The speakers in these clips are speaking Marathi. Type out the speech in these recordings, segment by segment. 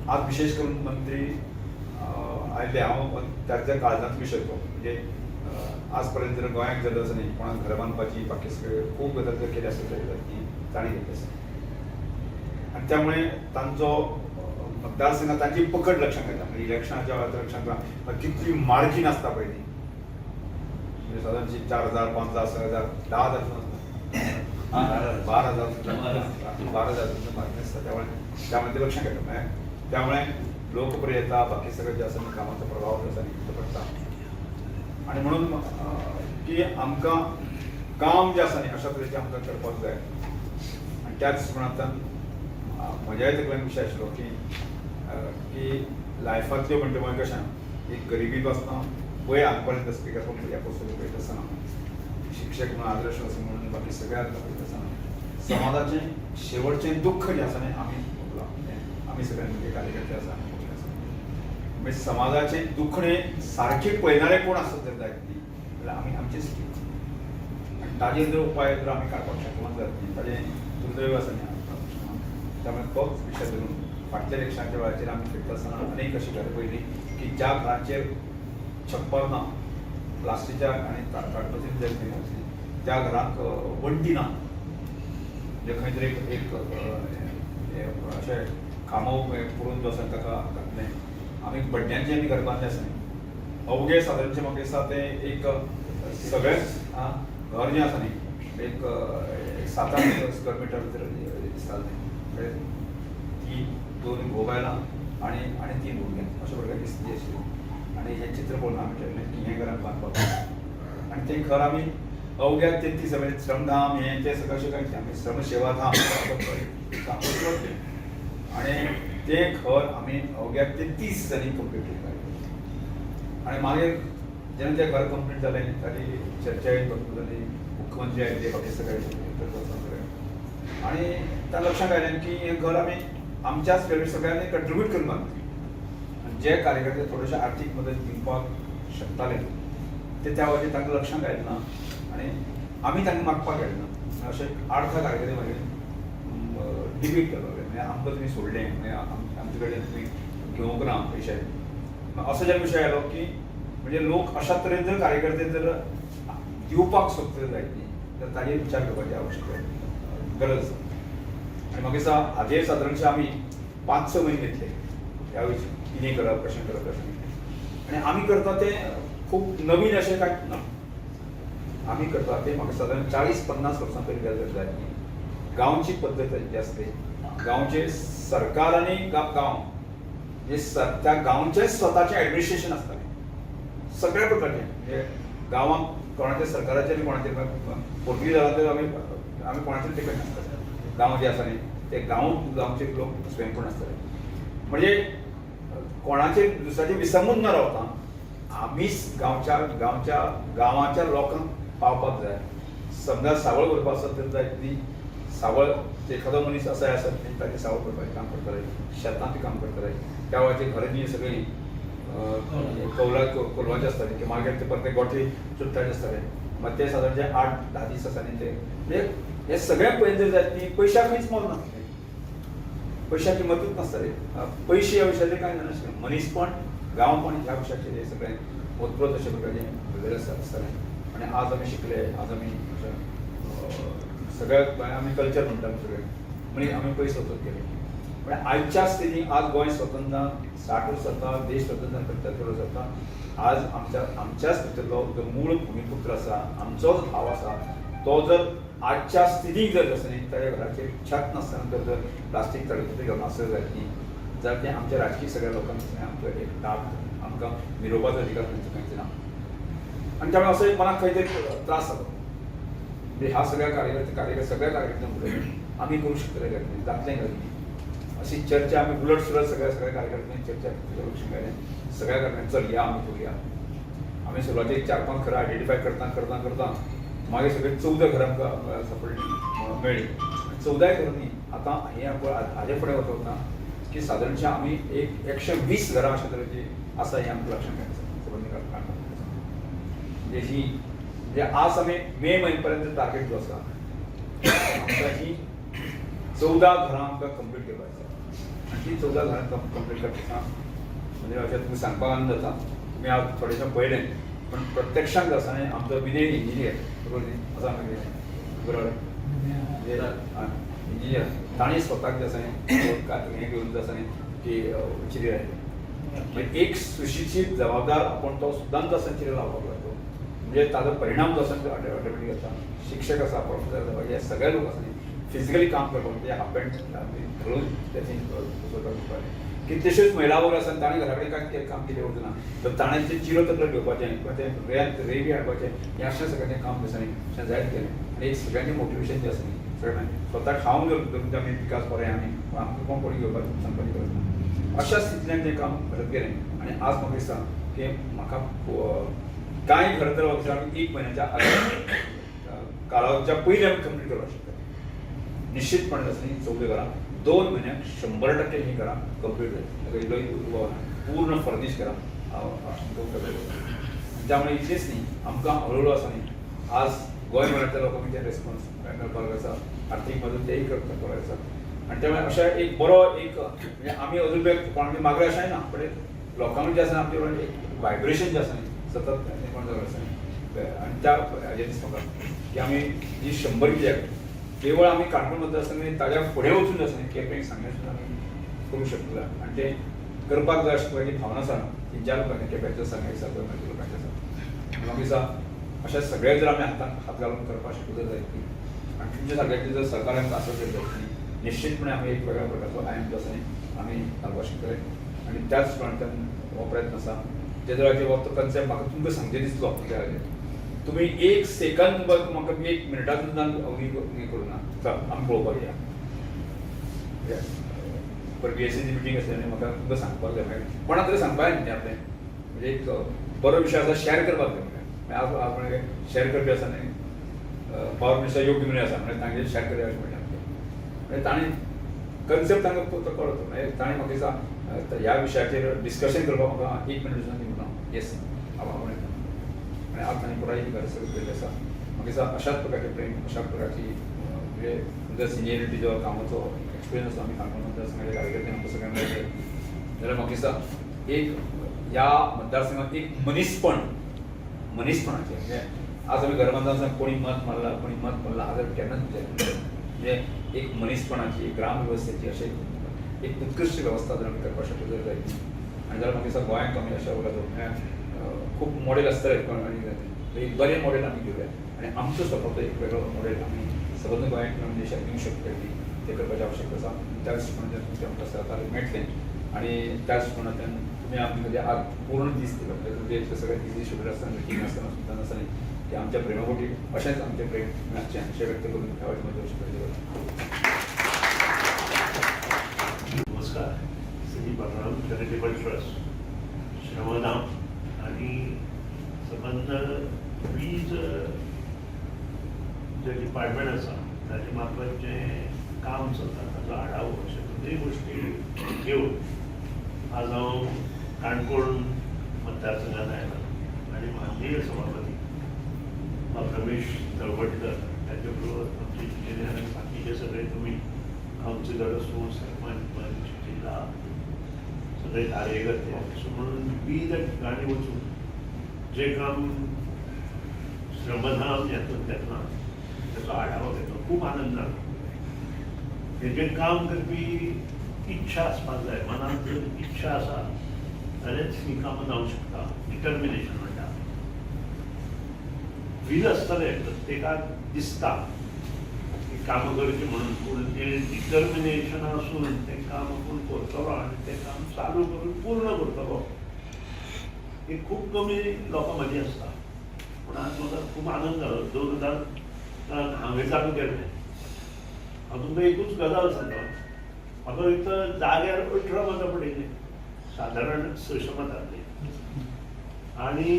आज विशेष करून मंत्री आयले हांव त्या काळजांत विशय तो म्हणजे आजपर्यंत जर गोंयांत जर असं न्ही कोणाक घरां बांदपाची बाकी सगळे खूब गजाल जर केली आसत ती ताणी केली आसा आनी त्यामुळे तांचो मतदारसंघात तांची पकड लक्षांत येता म्हणजे इलेक्शनाच्या वेळार लक्षांत येता कितली मार्जीन आसता पळय ती म्हणजे सादारणशी 4,000 5,000 6,000 10,000 12,000 मार्जिन असतं त्यामुळे ते लक्षात घेतात त्यामुळे लोकप्रियता बाकी सगळं जे असं कामाचा प्रभाव त्याचा पडता आणि म्हणून की आमकां काम जे आसा न्ही अशा तरेचें आमकां करपाक जाय आनी त्याच प्रमाणांतल्यान म्हज्याय तकलेन विशय आशिल्लो की लायफांतल्यो म्हणटा गोंय कशें एक गरिबी पासना पळय आज पर्यंत स्पिकर ह्या पोस्टाचेर पळयत आसतना शिक्षक म्हणून आदर्श असं म्हणून बाकी सगळ्या समाजाचे शेवटचे दुःख जे आसा न्ही आमी सगळ्यांनी म्हणजे कार्यकर्ते आसा म्हणजे समाजाचे दुखणे सारखे पळयणारे कोण आसत जर जायत न्ही जाल्यार आमी आमचीच आनी ताजेर जर उपाय जर आमी काडपाक शकना जायत न्ही ताजें दुर्दैव आसा न्ही त्यामुळे तोच विशय धरून फाटल्या इलेक्शनाच्या वेळाचेर आमी फिरता आसतना अनेक अशी घरां पळयली की ज्या घरांचेर छप्पर ना प्लास्टिकच्या आणि काडपाचेर जर त्या घरांक वण्टी ना म्हणजे खंय तरी एक अशें खामो पुरून जो आसा ताका घातलें आमी बड्ड्यांचें आमी घर बांदलें आसा न्ही अवघे सादारणशें म्हाका दिसता तें एक सगळेंच घर जें आसा न्ही एक 7-8 स्क्वेअर मिटर जर दिसतालें ती 2 घोव बायलां आनी 3 भुरगीं अशे प्रकारे दिसली आशिल्ली आनी हें चित्र पळोवन आमी ठरलें की हें घरांत बांदपाक आनी तें घर आमी अवघ्या 33 म्हणजे श्रमधाम हें तें सगळें अशें कांयच आमी श्रमसेवाधाम आनी तें घर आमी अवघ्या 33 दिसांनी कंप्लीट केलें आनी मागीर जेन्ना तें घर कंप्लीट जालें ताची चर्चाय भरपूर जाली मुख्यमंत्री आयले बाकी सगळे आनी त्या लक्षांत आयलें की हें घर आमी आमच्याच सगळ्यांनी कंट्रिब्यूट करून बांदलें जे कार्यकर्ते थोडेशे आर्थीक मदत दिवपाक शकताले ते त्या वटेन तांकां लक्षांत आयलें ना आनी आमी तांकां मागपाक गेले ना अशें 8-10 कार्यकर्ते मागीर डिबेट केलो म्हणजे आमकां तुमी सोडलें म्हणजे आमचे कडेन तुमी घेवंक ना पयशे असो जे विशय आयलो की म्हणजे लोक अशा तरेन जर कार्यकर्ते जर दिवपाक सोदता जायत न्ही जाल्यार ताजेर विचार करपाची आवश्यक गरज आसा आनी म्हाका दिसता हाजेर सादारणशे आमी 5-6 म्हयने घेतले ह्या कितें करप कशें आनी आमी करता तें खूब नवीन अशें कांयच ना आमी करता तें म्हाका सादारण 40-50 वर्सां पयलीं जाय गांवची पद्दत जी आसता गांवचे सरकार आनी गांव हे त्या गांवचें स्वताचें एडमिनिस्ट्रेशन आसतालें सगळ्या प्रकारचें म्हणजे गांवांत कोणाचेर सरकाराचेर आनी कोणाचेर पोर्तुगीज जाला तर आमी कोणाचेर डिपेंड नासताले गांव जे आसा न्ही ते गांवचे लोक स्वयंपूर्ण आसताले म्हणजे कोणाचेर दुसऱ्याचेर विसंबून न रावता आमीच गांवाच्या लोकांक पावपाक जाय समजा सावळ करपाक आसत तर जाय ती सावळ एखादो मनीस असाय आसत ताचे सावळ करपाचें काम करतले शेतांत काम करतले त्या वेळाचेर घरांनी सगळीं कोलवाचे आसताले की मागीर ते परते गोठे चुट्टाचे आसताले मागीर ते सादारणचे 8-10 दीस आसानी ते म्हणजे हे सगळें पळयन जर जायत न्ही पयशाक खंयच मोल नासलें पयशाची किंमतूच नासताली पयशे ह्या विशयाचेर कांय नासलें मनीसपण गांवपण ह्या विशयाचेर हे सगळें ओतप्रोत अशे प्रकारचें वेगळें आसतालें आनी आज आमी शिकले आज आमी सगळ्या आमी कल्चर म्हणटा सगळें म्हणजे आमी पयस वचत गेले म्हणजे आयच्या स्थितीन आज गोंय स्वतंत्र 60 वर्सां जाता देश स्वतंत्र 75 वर्सां जाता आज आमच्याच भितरलो जो मूळ भुमिपुत्र आसा आमचोच भाव आसा तो जर आजच्या स्थितीक जर आसा न्ही ताच्या घराचेर छत नासतना जर प्लास्टीक तडे घेवन आसत जायत न्ही जाल्यार तें आमच्या राजकीय सगळ्या लोकांक आमकां एक दाग आमकां मिरोवपाचो अधिकार तांचो कांयच ना आनी त्यामुळे असो एक मनाक खंय तरी त्रास जालो म्हणजे ह्या सगळ्या सगळ्या कार्यकर्त्यांक फुडें आमी करूं शकतले काय जातलें काय अशी चर्चा आमी उलट सुलट सगळ्या कार्यकर्त्यांनी चर्चा करूंक मेळ्ळें सगळ्या कारणांनी चल या आमी करुया आमी सुरवातेक 4-5 घरां आयडेंटिफाय करता मागीर सगळे 14 घरां आमकां सापडली मेळ्ळी 14 घरांनी आतां हें हाजे फुडें वता की सादारणशे आमी एक 120 घरां अशे तरेची आसा हें आमकां लक्षांत घेवपाक म्हणजे ही म्हणजे आज आमी मे म्हयने पर्यंत टार्गेट जो आसा आमकां ही 14 घरां आमकां कंप्लीट करपाची आनी ती 14 घरां कंप्लीट करता म्हणजे अशें तुमी सांगपाक जाता तुमी हांव थोडेशें पळयलें पण प्रत्यक्षात जो आसा न्ही आमचो विनय इंजिनियर बरोबर न्ही आसा बरोबर म्हणजे इंजिनियर ताणें स्वताक जे आसा न्ही हें घेवन जो आसा न्ही की चिरे म्हणजे एक सुशिक्षीत जबाबदार आपण तो सुद्दां जो आसा चिरे लावपाक लागतो म्हणजे ताजो परिणाम जो आसा तो ऑटोमॅटीक जाता शिक्षक आसा प्रोफेसर आसा हे सगळे लोक आसा न्ही फिजिकली काम करपाक म्हणजे हाफ पॅन्ट घालून त्याची कितल्योश्योच महिला वर्ग आसा ताणें घरा कडेन कांय काम केलें उरना तर ताणें तें चिरो तकलो घेवपाचें किंवा तें रेवी हाडपाचें हें अशें सगळें काम आसा न्ही अशें जायत केलें आनी एक सगळ्यांचें मोटिवेशन जें आसा न्ही सगळ्यांनी स्वताक खावन धरून आमी विकास बरें आमी आमकां कोण कोणी घेवपाक सांगपाची गरज ना अशा स्थितींतल्यान तें काम करत गेलें आनी आज म्हाका दिसता की म्हाका कांय खरें तर वर्सां आमी 1 म्हयन्याच्या कालावधीच्या पयलीं आमी कंप्लीट करपाक शकता निश्चितपणे आसा न्ही 14 घरां 2 म्हयन्याक 100% ही घरां कंप्लीट जाली इल्लोय उर्बा ना पूर्ण फर्निश घरां त्यामुळे इतलेंच न्ही आमकां हळूहळू आसा न्ही आज गोंयभरांतल्या लोकांक तें रेस्पॉन्स मेळपाक आसा आर्थीक मदत तेय करपाक आसा आनी त्यामुळे अशें एक बरो एक म्हणजे आमी अजून कोणाक मागले अशेंय ना पण लोकांक जें आसा आमचे कडेन एक वायब्रेशन जें आसा न्ही सतत निर्माण जाल्लें आसा न्ही आनी त्या हाजेर दिसता म्हाका की आमी जी 100 कित्याक केवळ आमी काणकोण मदत आसा न्ही ताज्या फुडें वचून जें आसा न्ही केपें सांगलें सुद्दां आमी करूंक शकता आनी तें करपाक जाय अशी पयली भावना आसा ती ज्या लोकांनी केप्याच्या सांगाय आसा गोंयच्या लोकांचे आसा म्हाका दिसता अशें सगळें जर आमी हात घालून करपाक शकले जायत आनी तुमच्या सगळ्यांचे जर सहकार्यान आसत जायत निश्चितपणे आमी एक वेगळ्या प्रकारचो आयन जो आसा न्ही आमी घालपाक शकतले आनी त्याच प्रमाणे हो प्रयत्न आसा तेजो हो कन्सेप्ट म्हाका तुमकां सांगचे दिसलो त्या तुम्ही 1 सेकंद म्हाका 1 मिनिटांत सुद्दां अवधी करूं ना चल आमी पळोवपाक या पर बीएससीची मिटींग आसली आनी म्हाका तुमकां सांगपाक जाय मागीर कोणा तरी सांगपाक जाय न्ही आपलें म्हणजे एक बरो विशय आसा शेअर करपाक जाय म्हाका आपण शेअर करपी आसा न्ही पावर मिनिस्टर योग्य म्हणून आसा म्हणजे तांचे शेअर करया अशें म्हणलें म्हणजे ताणें कन्सेप्ट तांकां तो कळतो म्हणजे ताणें म्हाका दिसता ह्या विशयाचेर डिस्कशन करपाक म्हाका 1 मिनिट सुद्दां दिवना येस आपण आणि आज ताणें पुराय ही गरज सगळी केल्ली आसा म्हाका दिसता अशाच प्रकारचे प्रेम अशा प्रकारची म्हणजे तुमच्या सिनियरिटी जो कामाचो एक्सपिरियन्स आसा आमी काणकोण मतदारसंघाच्या कार्यकर्त्यांक आमकां सगळ्यांक मेळटले जाल्यार म्हाका दिसता एक ह्या मतदारसंघात एक मनीसपणाचें म्हणजे आज आमी घर बांदतना कोणी मत मारला हांवें केन्नाच विचार म्हणजे एक मनीसपणाची एक ग्राम वेवस्थेची अशें एक उत्कृश्ट वेवस्था जर आमी करपाक शकले जाल्यार जायत आनी जाल्यार म्हाका दिसता गोंयांक आमी अशा प्रकारचो खूप मॉडेल आसतले आनी एक बरें मॉडेल आमी घेवया आनी आमचो स्वताचो एक वेगळो मॉडेल आमी संबंद गोंयांक देशाक दिवंक शकता ते करपाची आवश्यकता आसा त्याच प्रमाणे तुमचें आमकां सहकार्य मेळटलें आनी त्याच प्रमाणांतल्यान तुमी आमी म्हणजे आज पूर्ण दीस दिलो तुमचे सगळें बिजी शेड्यूल आसतना मिटींग आसतना सुद्दां आसा न्ही की आमच्या प्रेमापोटी अशेंच आमचें प्रेम मेळचें अशें व्यक्त करून ह्या वाटेन म्हजें अशें नमस्कार श्री बलराम चॅरिटेबल ट्रस्ट श्रमधाम आणि संबंध वीज जे डिपार्टमेंट आसा ताचे मार्फत जें काम चलता ताचो आढावो अशे दोनूय गोश्टी घेवन आज हांव काणकोण मतदारसंघांत आयला आनी म्हाजे सभापती रमेश तळवटकर ताचे बरोबर आमचे इंजिनियर आनी बाकीचे सगळे तुमी कावन्सिलर आसूं सरपंच पंच जिल्हा सगळे कार्यकर्ते अशें म्हणून विविध ठिकाणी वचून जे काम श्रमधाम येतून तेन्ना त्याचो आढावा घेतलो खूब आनंद जालो हेजें काम करपी इच्छा आसपाक जाय मनांत जर इच्छा आसा जाल्यारच ही कामां जावंक शकता डिटर्मिनेशन म्हणटा वीज आसतले प्रत्येकाक दिसता की कामां करची म्हणून पूण तें डिटर्मिनेशन आसून तें काम आपूण करतलो आनी तें काम चालू करून पूर्ण करतलो ही खूब कमी लोकां मदीं आसता पूण आज म्हाका खूब आनंद जालो 2000 हांवें चालू केल्लें हांव तुमकां एकूच गजाल सांगता म्हाका एक तर जाग्यार 18 मतां पडिल्लीं सादारण 600 मतांतलीं आनी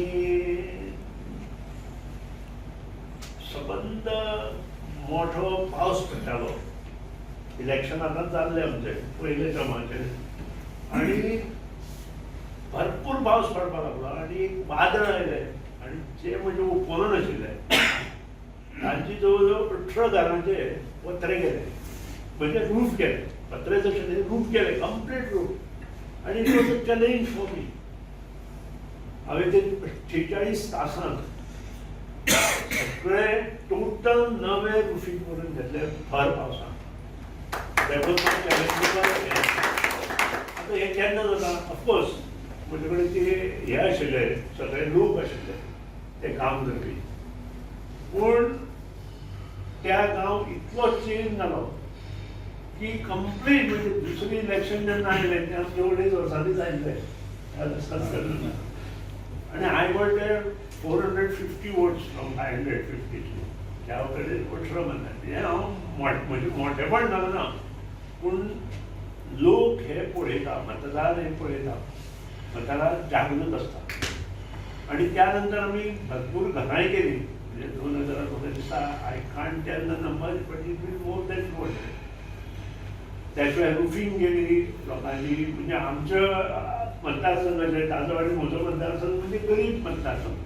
सबंद मोठो पावस पडटालो इलेक्शन आतांच जाल्लें आमचें पयले क्रमांचेर आनी भरपूर पावस पडपाक लागलो आनी एक वादळ आयलें आनी जे म्हजे ओपोनंट आशिल्ले तांची जवळ जवळ 18 घरांचे वत्रे गेले म्हणजे रूफ गेले पत्र्याचं शेड रूट केलंय, कम्प्लीट रूट. आणि it was a challenge for me. हांवें ते 46 तासांत सगळे टोटल नवे रुफींग करून घेतले भर पावसान. आता हे केन्ना जाता? ऑफकोर्स म्हजे कडेन ते हे आशिल्ले सगळे लोक आशिल्ले ते काम करपी, पूण त्या गांव इतलो चेंज जालो की कंप्लीट म्हणजे दुसरी इलेक्शन जेन्ना आयलें तें आमचे 2.5 वर्सांनीच आयिल्लें. आणि I got there 450 votes from 550. त्या कडेन वोट्स हे हांव म्हणजे मोठेपण जालें पूण लोक हे पळयता, मतदार हे पळयता, मतदार जागृत आसता. आणि त्यानंतर आमी भरपूर घरांय केली. म्हणजे 2000 दिसा I can't tell the number, but it will more than 200. त्याशिवाय रुफींग केली लोकांनी. म्हणजे आमच्या मतदारसंघाचे ताजो आणि म्हजो मतदारसंघ म्हणजे गरीब मतदारसंघ.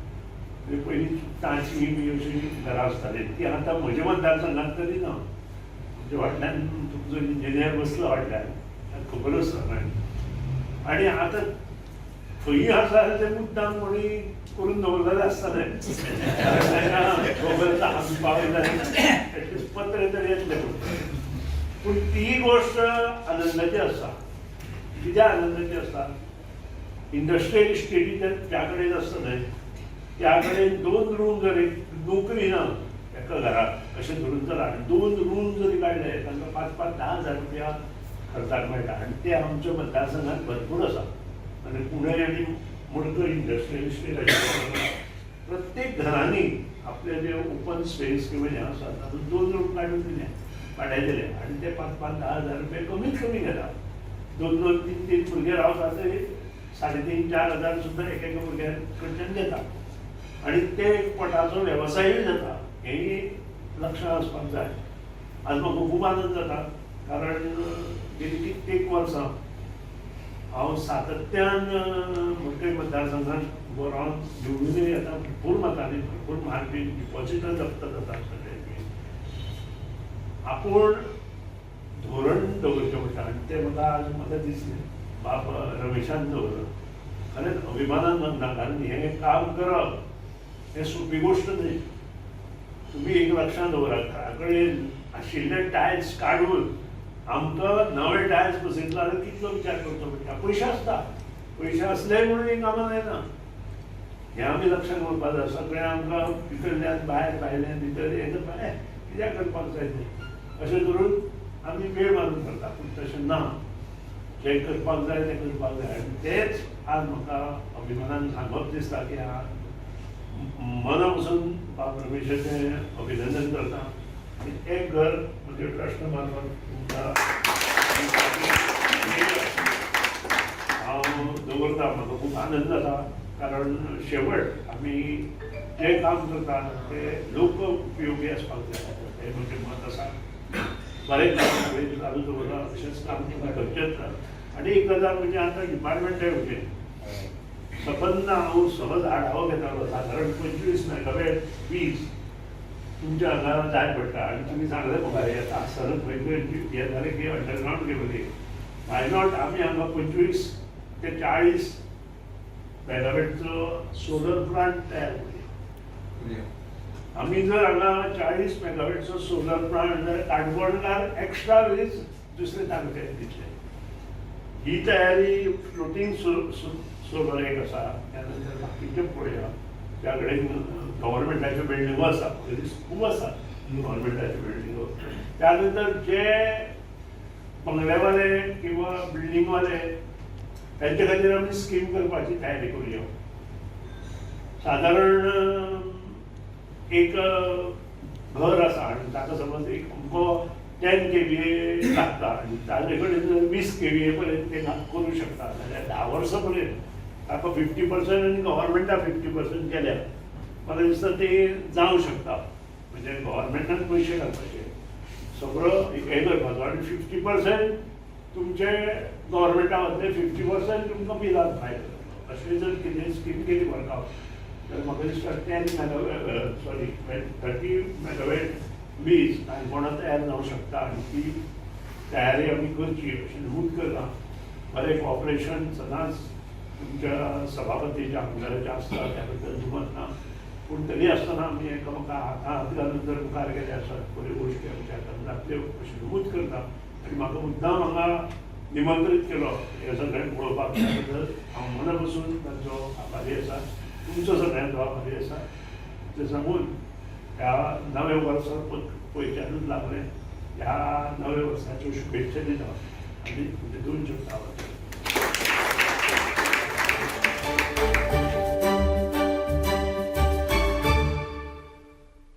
म्हणजे पयलीं तांची बी अशी घरां आसताली, ती आतां म्हज्या मतदारसंघांत तरी ना. म्हणजे फाटल्यान तुमचो इंजिनियर बसलो फाटल्यान, खबर आसा. आणि आतां खंयी आसा ते मुद्दाम कोणी करून दवरलेले आसतले. खबर आसा आमी पावयले एटलिस्ट पत्र तरी येतले. पूण ती गोश्ट आनंदाची आसा. कित्याक आनंदाची आसा? इंडस्ट्रियल इस्टेटी ज्या कडेन आसता न्हय त्या कडेन 2 रूम जर एक नोकरी ना एका घराक अशें धरून चला, 2 रूम जरी काडले तांकां 5-10 हजार रुपया खर्चाक मेळटा. आनी ते आमच्या मतदारसंघात भरपूर आसा. आनी पुणे आनी मडकय इंडस्ट्रियल इस्टेट आशिल्ले प्रत्येक घरांनी आपले जे ओपन स्पेस किंवा हें आसा तातूंत 2 रूम काडून दिले, भाड्या दिले. आनी ते 5-10 हजार रुपया कमीत कमी घेता. 2-2, 3-3 भुरगे रावता ते 3,500-4 हजार सुद्दां एकेका भुरग्या कडच्यान घेता. आनी ते एक पोटाचो वेवसायूय जाता. हेंय लक्षांत आसपाक जाय. आज म्हाका खूब आनंद जाता कारण गेली कित्येक वर्सां हांव सातत्यान मडकय मतदारसंघांत उबो रावन निवडूनय येता. भरपूर मतांनी भरपूर मार्क डिपॉझिटां जप्त जाता सगळे. आपूण धोरण दवरचें पडटा. आनी तें म्हाका दिसलें बाब रमेशान दवरलं. खरेंच अभिमानान म्हणटा कारण हें काम करप हें सोंपी गोश्ट न्हय. तुमी एक लक्षांत दवरात, घरा कडेन आशिल्ले टायल्स काडून आमकां नवे टायल्स बसयतलो जाल्यार कितलो विचार करचो पडटा. पयशे आसता, पयशे असले म्हणून ही कामां जायना. हें आमी लक्षांत दवरपाक जाय. सगळें आमकां भितरल्यान भायर, भायल्यान भितर हें करपाक कित्याक करपाक जाय तें अशें करून आमी वेळ मारून करता. पूण तशें ना. जें करपाक जाय तें करपाक जाय. आनी तेंच आज म्हाका अभिमानान सांगप दिसता की हांव मना पसून बाब रमेशाचें अभिनंदन करता. आनी एक घर म्हणजे ट्रस्ट मार्फत तुमकां हांव दवरता. म्हाका खूब आनंद जाता कारण शेवट आमी जें काम करता तें लोक उपयोगी आसपाक जाय हें म्हजें मत आसा. बरें काम सगळें चालू दवरता अशेंच काम करचेंच ना. आनी एक गजाल म्हणजे आतां डिपार्टमेंटाय वचून सबंद हांव सहज आढावो घेतालो. सादारण 25 मेगावॅट वीज तुमच्या हांगा जाय पडटा. आनी तुमी सांगलें म्हाका हें आसतना खंय हें जालें की अंडरग्रावंड केबली वाय नॉट आमी हांगा 25 ते 40 मेगावॅटचो सोलर प्लांट तयार करूया. आमी जर हांगा 40 मेगावॅटचो सोलर प्लांट जाल्यार काणकोणकार एक्स्ट्रा वीज दुसरे तालुक्याक दितले. ही तयारी फ्लोटींग सोलर एक आसा. त्यानंतर बाकीचे पळया त्या कडेन गव्हर्मेंटाच्यो बिल्डिंगो आसा. खूब आसा गव्हर्मेंटाच्यो बिल्डिंगो. त्यानंतर जे बंगलेवाले किंवा बिल्डिंगवाले त्यांच्या खातीर आमी स्कीम करपाची तयारी करूया. सादारण एक घर आसा आनी ताका समज एक अमको 10 kVA लागता आनी ताजे कडेन जर 20 kVA पर्यंत ते करूं शकता जाल्यार 10 वर्सां पर्यंत ताका 50% आनी गव्हर्मेंटाक 50% केल्यार म्हाका दिसता ते जावं शकता. म्हणजे गव्हर्मेंटान पयशे घालपाचे सगळो हें करपाचो आनी 50% तुमचे गव्हर्मेंटाक वतले, 50% तुमकां बिलाक भायर करतलो. अशें जर कितें स्कीम केली वर्कआवट जाल्यार म्हाका दिसता 30 मेगावॅट वीज काणकोणांत तयार जावं शकता. आनी ती तयारी आमी करची अशें नमूद करता. बरें कॉपरेशन सदांच तुमच्या सभापतीच्या आमदाराचें आसता, त्या बद्दल दुमत ना. पूण तरी आसतना आमी एकामेका हात घालून जर मुखार गेले आसात बऱ्यो गोश्टी आमच्या हातांत जातल्यो अशें नमूद करता. आनी म्हाका मुद्दाम हांगा निमंत्रीत केलो हे सगळें पळोवपाक, त्या बद्दल हांव मना पसून तांचो आभारी आसा. तुमचो सगळ्यांचो आभारी आसा. ते सांगून ह्या नव्या वर्सा पयच्यानूच लागलें, ह्या नव्या वर्साच्यो शुभेच्छा दिता आनी 2 शब्द